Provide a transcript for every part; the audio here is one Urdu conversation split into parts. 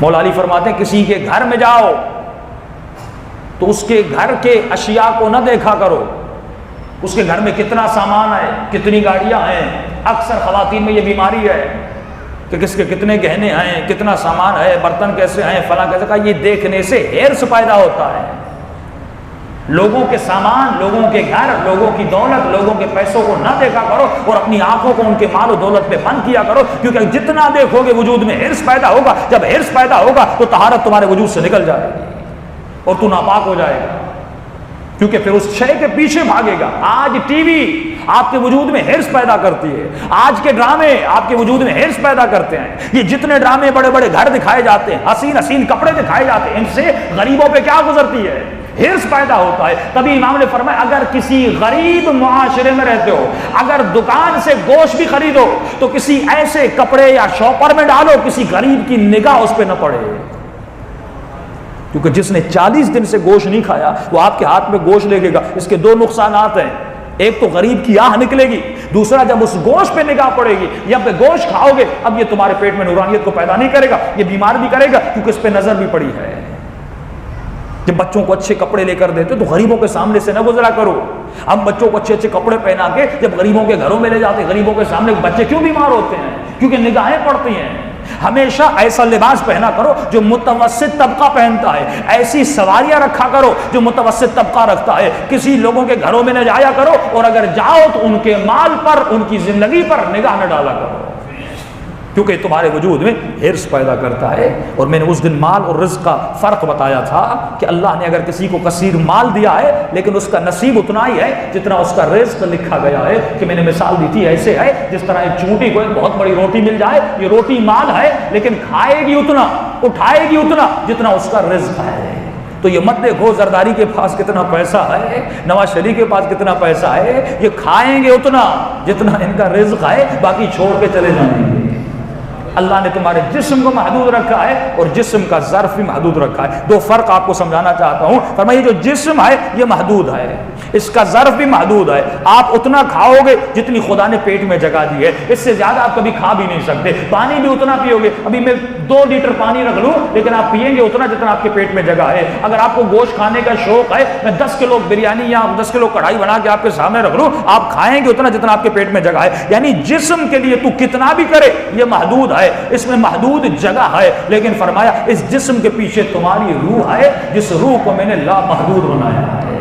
مولا علی فرماتے ہیں کسی کے گھر میں جاؤ تو اس کے گھر کے اشیاء کو نہ دیکھا کرو، اس کے گھر میں کتنا سامان ہے، کتنی گاڑیاں ہیں۔ اکثر خواتین میں یہ بیماری ہے کہ کس کے کتنے گہنے ہیں، کتنا سامان ہے، برتن کیسے ہیں، فلاں کیسے کا، یہ دیکھنے سے ہرس پیدا ہوتا ہے۔ لوگوں کے سامان، لوگوں کے گھر، لوگوں کی دولت، لوگوں کے پیسوں کو نہ دیکھا کرو اور اپنی آنکھوں کو ان کے مال و دولت پہ بند کیا کرو، کیونکہ جتنا دیکھو گے وجود میں ہرس پیدا ہوگا۔ جب ہرس پیدا ہوگا تو طہارت تمہارے وجود سے نکل جائے گی اور تو ناپاک ہو جائے گا، کیونکہ پھر اس شے کے پیچھے بھاگے گا۔ آج ٹی وی آپ کے وجود میں ہرس پیدا کرتی ہے، آج کے ڈرامے آپ کے وجود میں ہرس پیدا کرتے ہیں۔ یہ جتنے ڈرامے بڑے بڑے گھر دکھائے جاتے ہیں، حسین حسین کپڑے دکھائے جاتے ہیں، ان سے غریبوں پہ کیا گزرتی ہے؟ ہرس پیدا ہوتا ہے۔ تبھی امام نے فرمایا اگر کسی غریب معاشرے میں رہتے ہو، اگر دکان سے گوشت بھی خریدو تو کسی ایسے کپڑے یا شاپر میں ڈالو کسی غریب کی نگاہ اس پہ نہ پڑے، کیونکہ جس نے 40 دن سے گوشت نہیں کھایا وہ آپ کے ہاتھ میں گوشت لے گا۔ اس کے دو نقصانات ہیں، ایک تو غریب کی آہ نکلے گی، دوسرا جب اس گوشت پہ نگاہ پڑے گی یا پہ گوشت کھاؤ گے اب یہ تمہارے پیٹ میں نورانیت کو پیدا نہیں کرے گا، یہ بیمار بھی کرے گا، کیونکہ اس پہ نظر بھی پڑی ہے۔ جب بچوں کو اچھے کپڑے لے کر دیتے تو غریبوں کے سامنے سے نہ گزرا کرو۔ ہم بچوں کو اچھے اچھے کپڑے پہنا کے جب غریبوں کے گھروں میں لے جاتے، غریبوں کے سامنے بچے کیوں بیمار ہوتے ہیں؟ کیونکہ نگاہیں پڑتی ہیں۔ ہمیشہ ایسا لباس پہنا کرو جو متوسط طبقہ پہنتا ہے، ایسی سواریاں رکھا کرو جو متوسط طبقہ رکھتا ہے۔ کسی لوگوں کے گھروں میں نہ جایا کرو، اور اگر جاؤ تو ان کے مال پر، ان کی زندگی پر نگاہ نہ ڈالا کرو، کیونکہ تمہارے وجود میں ہرس پیدا کرتا ہے۔ اور میں نے اس دن مال اور رزق کا فرق بتایا تھا کہ اللہ نے اگر کسی کو کثیر مال دیا ہے لیکن اس کا نصیب اتنا ہی ہے جتنا اس کا رزق لکھا گیا ہے۔ کہ میں نے مثال دی تھی ایسے ہے جس طرح ایک چونٹی کو ایک بہت بڑی روٹی مل جائے، یہ روٹی مال ہے لیکن کھائے گی اتنا، اٹھائے گی اتنا جتنا اس کا رزق ہے۔ تو یہ مت دیکھو زرداری کے پاس کتنا پیسہ ہے، نواز شریف کے پاس کتنا پیسہ ہے، یہ کھائیں گے اتنا جتنا ان کا رزق ہے، باقی چھوڑ کے چلے جائیں گے۔ اللہ نے تمہارے جسم کو محدود رکھا ہے اور جسم کا ظرف بھی محدود رکھا ہے۔ دو فرق آپ کو سمجھانا چاہتا ہوں۔ فرمایا جو جسم ہے یہ محدود ہے، اس کا ظرف بھی محدود ہے۔ آپ اتنا کھاؤ گے جتنی خدا نے پیٹ میں جگہ دی ہے، اس سے زیادہ آپ کبھی کھا بھی نہیں سکتے۔ پانی بھی اتنا پیو گے، ابھی میں 2 لیٹر پانی رکھ لوں لیکن آپ پیئیں گے اتنا جتنا آپ کے پیٹ میں جگہ ہے۔ اگر آپ کو گوشت کھانے کا شوق ہے، میں 10 کلو بریانی یا 10 کلو کڑھائی بنا کے آپ کے سامنے رکھ لوں، آپ کھائیں گے اتنا جتنا آپ کے پیٹ میں جگہ ہے۔ یعنی جسم کے لیے تو کتنا بھی کرے یہ محدود ہے، اس میں محدود جگہ ہے، لیکن فرمایا اس جسم کے پیچھے تمہاری روح ہے، جس روح کو میں نے لا محدود بنایا ہے۔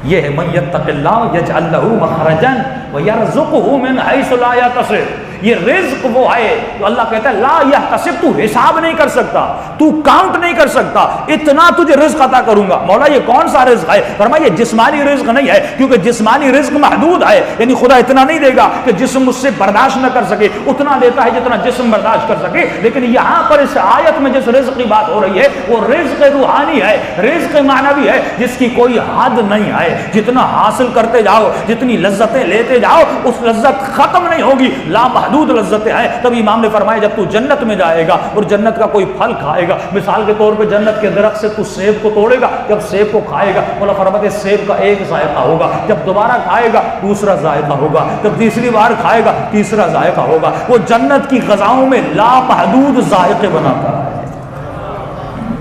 یہ ہے من یتق اللہ یجعل لہ مخرجا ویرزقہ من حیث لا یحتسب۔ یہ رزق وہ ہے تو اللہ کہتا ہے لا یحتسب، تو حساب نہیں کر سکتا، تو کاؤنٹ نہیں کر سکتا، اتنا تجھے رزق عطا کروں گا۔ مولا یہ کون سا رزق ہے؟ فرمایا یہ جسمانی رزق نہیں ہے، کیونکہ جسمانی رزق محدود ہے، یعنی خدا اتنا نہیں دے گا کہ جسم اس سے برداشت نہ کر سکے، اتنا دیتا ہے جتنا جسم برداشت کر سکے۔ لیکن یہاں پر اس آیت میں جس رزق کی بات ہو رہی ہے وہ رزق روحانی ہے، رزق معنوی ہے، جس کی کوئی حد نہیں ہے۔ جتنا حاصل کرتے جاؤ، جتنی لذتیں لیتے جاؤ، اس لذت ختم نہیں ہوگی، لا محدود لذتیں ہیں۔ تب امام نے فرمایا جب تو جنت میں جائے گا اور جنت کا کوئی پھل کھائے گا، مثال کے طور پہ جنت کے درخت سے تو سیب کو توڑے گا، جب سیب کو کھائے گا مولا فرماتے ہیں سیب کا ایک ذائقہ ہوگا، جب دوبارہ کھائے گا دوسرا ذائقہ ہوگا، جب تیسری بار کھائے گا تیسرا ذائقہ ہوگا۔ وہ جنت کی غذاؤں میں لا محدود ذائقے بناتا ہے،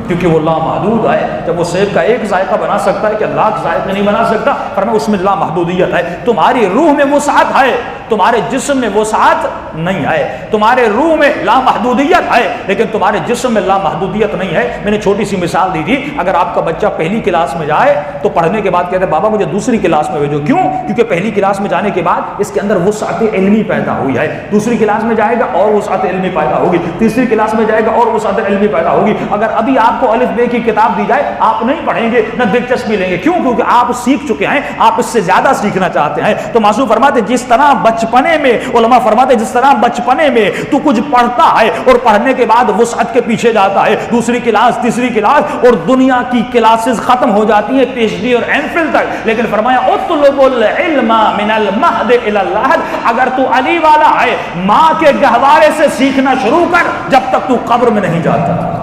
کیونکہ وہ لا محدود ہے۔ جب وہ سیب کا ایک ذائقہ بنا سکتا ہے کہ لاکھ ذائقے نہیں بنا سکتا، فرمایا اس میں لا محدودیت ہے۔ تمہاری روح میں وسعت ہے، تمہارے جسم میں وسعت نہیں ہے۔ تمہارے روح میں لا محدودیت ہے لیکن تمہارے جسم میں لا محدودیت نہیں ہے۔ میں نے چھوٹی سی مثال دی تھی، اگر آپ کا بچہ پہلی کلاس میں جائے تو پڑھنے کے بعد کہتے ہیں بابا مجھے دوسری کلاس میں بھیجو، کیوں؟ کیونکہ پہلی کلاس میں جانے کے بعد اس کے اندر وسعت علمی پیدا ہوئی ہے، دوسری کلاس میں جائے گا اور وسعت علمی پیدا ہوگی، تیسری کلاس میں جائے گا اور وسعت علمی پیدا ہوگی۔ اگر ابھی آپ کو الف بے کی کتاب دی جائے آپ نہیں پڑھیں گے، نہ دلچسپی لیں گے، کیوں؟ کیونکہ آپ سیکھ چکے ہیں، آپ اس سے زیادہ سیکھنا چاہتے ہیں۔ تو معصوم فرماتے جس طرح بچپنے میں، علماء فرماتے جس طرح بچپنے میں تو کچھ پڑھتا ہے اور پڑھنے کے بعد وسعت کے پیچھے جاتا ہے، دوسری کلاس تیسری کلاس اور دنیا کی کلاسز ختم ہو جاتی ہیں پی ایچ ڈی اور ایم فل تک، لیکن فرمایا اطلب العلم من المہد الی اللحد، اگر تو علی والا ہے ماں کے گہوارے سے سیکھنا شروع کر جب تک تو قبر میں نہیں جاتا۔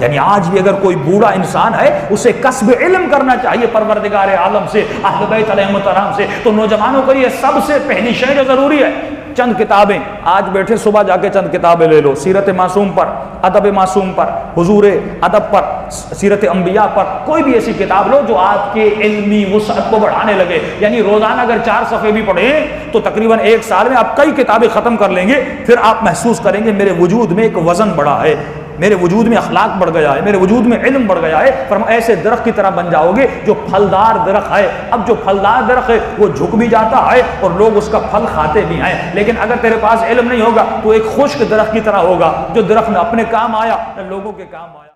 یعنی آج بھی اگر کوئی بوڑھا انسان ہے اسے کسب علم کرنا چاہیے پروردگار عالم سے، اہل بیت علیہم السلام سے، تو نوجوانوں کے لیے سب سے پہلی شے جو ضروری ہے چند کتابیں آج بیٹھے صبح جا کے چند کتابیں لے لو، سیرت معصوم پر، ادب معصوم پر، حضور ادب پر، سیرت انبیاء پر، کوئی بھی ایسی کتاب لو جو آپ کے علمی وسعت کو بڑھانے لگے. یعنی روزانہ اگر 4 صفحے بھی پڑھیں تو تقریباً 1 سال میں آپ کئی کتابیں ختم کر لیں گے. پھر آپ محسوس کریں گے میرے وجود میں ایک وزن بڑھا ہے، میرے وجود میں اخلاق بڑھ گیا ہے، میرے وجود میں علم بڑھ گیا ہے. فرما ایسے درخت کی طرح بن جاؤ گے جو پھلدار درخت ہے. اب جو پھلدار درخت ہے وہ جھک بھی جاتا ہے اور لوگ اس کا پھل کھاتے بھی ہیں. لیکن اگر تیرے پاس علم نہیں ہوگا تو ایک خشک درخت کی طرح ہوگا جو درخت نہ اپنے کام آیا نہ لوگوں کے کام آیا.